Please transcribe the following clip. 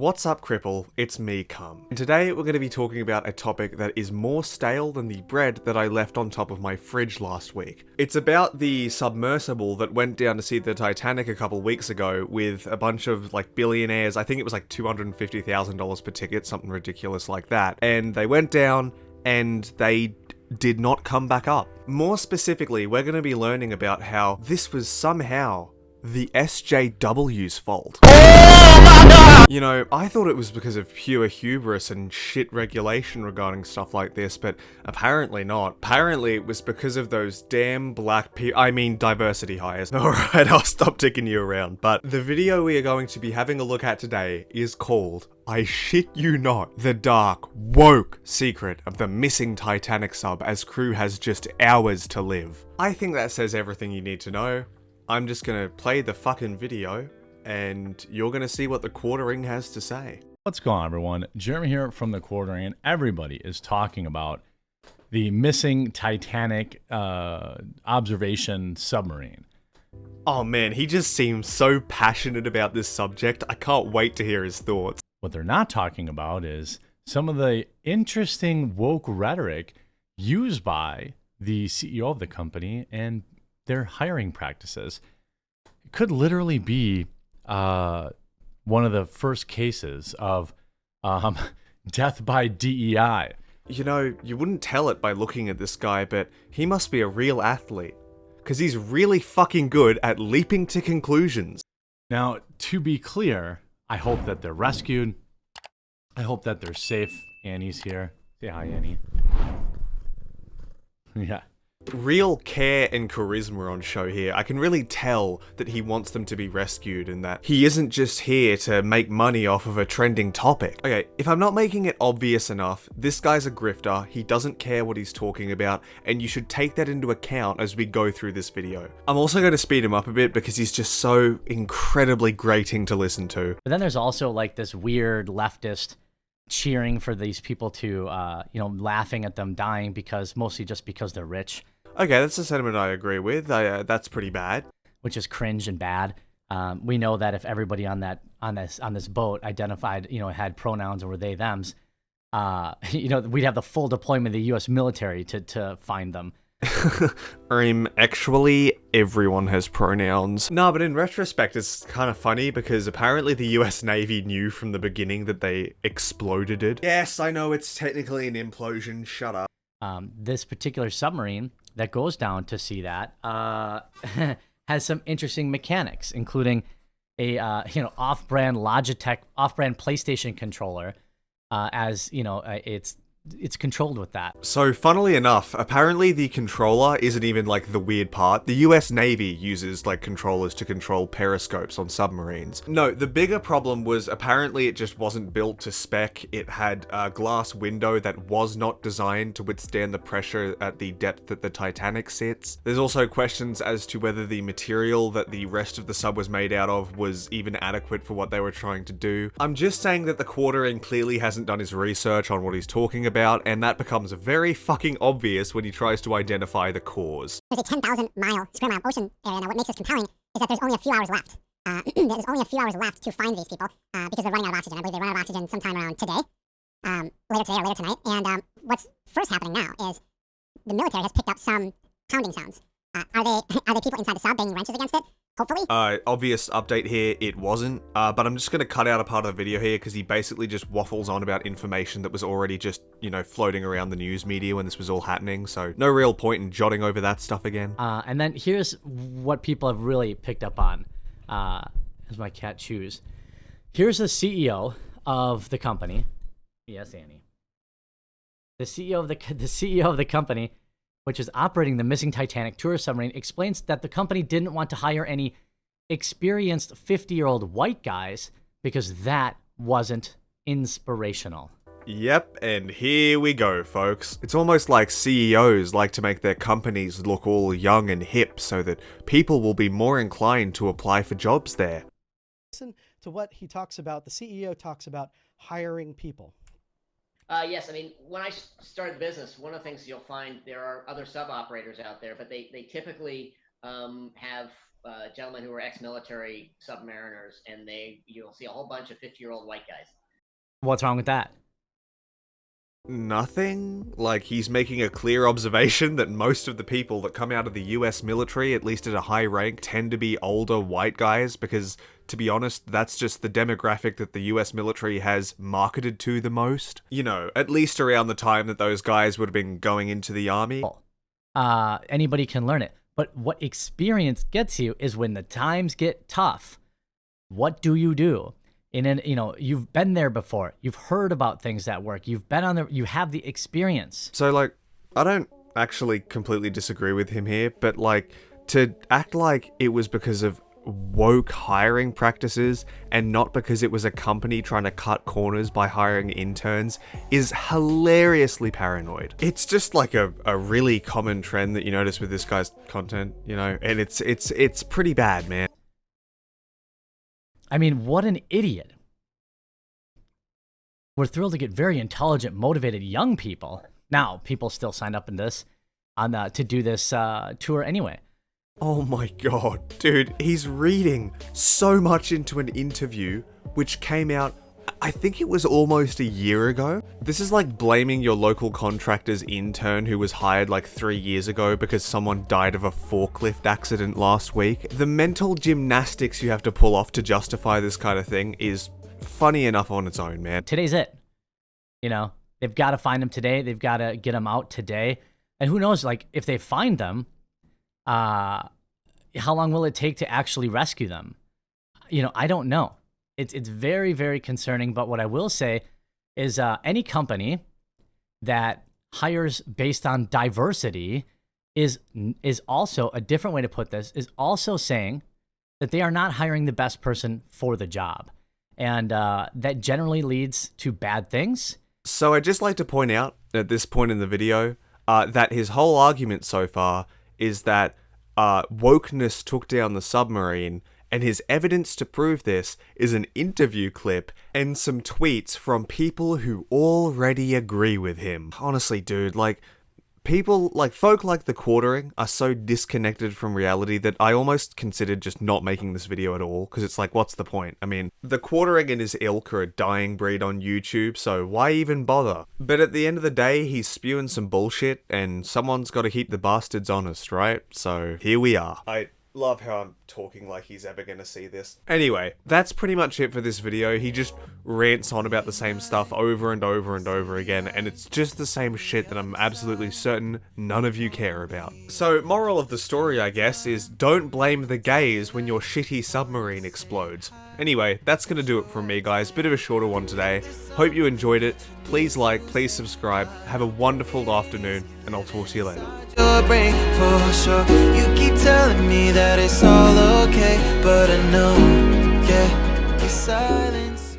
What's up, Cripple? It's me, Cum. And today we're going to be talking about a topic that is more stale than the bread that I left on top of my fridge last week. It's about the submersible that went down to see the Titanic a couple weeks ago with a bunch of billionaires. I think it was like $250,000 per ticket, something ridiculous like that. And they went down and they did not come back up. More specifically, we're going to be learning about how this was somehow the SJW's fault. You know, I thought it was because of pure hubris and shit regulation regarding stuff like this, but apparently not. Apparently it was because of those damn diversity hires. Alright, I'll stop ticking you around, but the video we are going to be having a look at today is called, I shit you not, the dark, woke secret of the missing Titanic sub as crew has just hours to live. I think that says everything you need to know. I'm just gonna play the fucking video, and you're gonna see what TheQuartering has to say. What's going on, everyone? Jeremy here from TheQuartering, and everybody is talking about the missing Titanic observation submarine. Oh man, he just seems so passionate about this subject. I can't wait to hear his thoughts. What they're not talking about is some of the interesting woke rhetoric used by the CEO of the company and their hiring practices. It could literally be one of the first cases of death by DEI. You know, you wouldn't tell it by looking at this guy, but he must be a real athlete. Because he's really fucking good at leaping to conclusions. Now, to be clear, I hope that they're rescued. I hope that they're safe. Annie's here. Say hi, Annie. Yeah. Real care and charisma on show here. I can really tell that he wants them to be rescued and that he isn't just here to make money off of a trending topic. Okay, if I'm not making it obvious enough, this guy's a grifter, he doesn't care what he's talking about, and you should take that into account as we go through this video. I'm also going to speed him up a bit because he's just so incredibly grating to listen to. But then there's also like this weird leftist cheering for these people to, laughing at them dying mostly just because they're rich. Okay, that's a sentiment I agree with. That's pretty bad. Which is cringe and bad. We know that if everybody on this boat identified, had pronouns or were they thems, we'd have the full deployment of the U.S. military to find them. Actually, everyone has pronouns. No, but in retrospect, it's kind of funny because apparently the US Navy knew from the beginning that they exploded it. Yes, I know it's technically an implosion, shut up. This particular submarine that goes down to see that has some interesting mechanics, including a off-brand Logitech, off-brand PlayStation controller, it's controlled with that. So, funnily enough, apparently the controller isn't even, the weird part. The US Navy uses, controllers to control periscopes on submarines. No, the bigger problem was apparently it just wasn't built to spec. It had a glass window that was not designed to withstand the pressure at the depth that the Titanic sits. There's also questions as to whether the material that the rest of the sub was made out of was even adequate for what they were trying to do. I'm just saying that TheQuartering clearly hasn't done his research on what he's talking about, and that becomes very fucking obvious when he tries to identify the cause. There's a 10,000 square mile ocean area. Now, what makes this compelling is that there's only a few hours left. There's only a few hours left to find these people because they're running out of oxygen. I believe they run out of oxygen sometime around today, later today or later tonight. And what's first happening now is the military has picked up some pounding sounds. Are they people inside the sub banging wrenches against it? Hopefully. Obvious update here, it wasn't. But I'm just gonna cut out a part of the video here because he basically just waffles on about information that was already just, floating around the news media when this was all happening. So no real point in jotting over that stuff again. And then here's what people have really picked up on, as my cat chews. Here's the CEO of the company. Yes, Annie. The CEO of the company, which is operating the missing Titanic tourist submarine, explains that the company didn't want to hire any experienced 50-year-old white guys because that wasn't inspirational. Yep, and here we go, folks. It's almost like CEOs like to make their companies look all young and hip so that people will be more inclined to apply for jobs there. Listen to what he talks about. The CEO talks about hiring people. Yes, I mean, when I started the business, one of the things you'll find there are other sub operators out there, but they typically have gentlemen who were ex-military submariners, and you'll see a whole bunch of 50-year-old white guys. What's wrong with that? Nothing? Like, he's making a clear observation that most of the people that come out of the US military, at least at a high rank, tend to be older white guys because, to be honest, that's just the demographic that the US military has marketed to the most. You know, at least around the time that those guys would have been going into the army. Anybody can learn it. But what experience gets you is when the times get tough, what do you do? And then, you know, you've been there before. You've heard about things that work. You've been on you have the experience. So, like, I don't actually completely disagree with him here, but, like, to act like it was because of woke hiring practices and not because it was a company trying to cut corners by hiring interns is hilariously paranoid. It's just like a really common trend that you notice with this guy's content, you know, and it's pretty bad, man. I mean, what an idiot. We're thrilled to get very intelligent, motivated young people. Now, people still signed up in this to do this tour anyway. Oh my god, dude, he's reading so much into an interview which came out, I think it was almost a year ago. This is like blaming your local contractor's intern who was hired like 3 years ago because someone died of a forklift accident last week. The mental gymnastics you have to pull off to justify this kind of thing is funny enough on its own, man. Today's it. You know, they've got to find them today. They've got to get them out today. And who knows, like, if they find them, how long will it take to actually rescue them? You know, I don't know. It's very, very concerning. But what I will say is any company that hires based on diversity is also, a different way to put this, is also saying that they are not hiring the best person for the job. And that generally leads to bad things. So I'd just like to point out at this point in the video that his whole argument so far is that wokeness took down the submarine, and his evidence to prove this is an interview clip and some tweets from people who already agree with him. Honestly, dude, like, folk like TheQuartering are so disconnected from reality that I almost considered just not making this video at all, because it's like, what's the point? I mean, TheQuartering and his ilk are a dying breed on YouTube, so why even bother? But at the end of the day, he's spewing some bullshit, and someone's got to keep the bastards honest, right? So here we are. I love how I'm talking like he's ever gonna see this. Anyway, that's pretty much it for this video. He just rants on about the same stuff over and over and over again, and it's just the same shit that I'm absolutely certain none of you care about. So, moral of the story, I guess, is don't blame the gays when your shitty submarine explodes. Anyway, that's gonna do it from me, guys. Bit of a shorter one today. Hope you enjoyed it. Please like, please subscribe. Have a wonderful afternoon, and I'll talk to you later. Your brain for sure. You keep telling me that it's all okay, but I know, yeah, your silence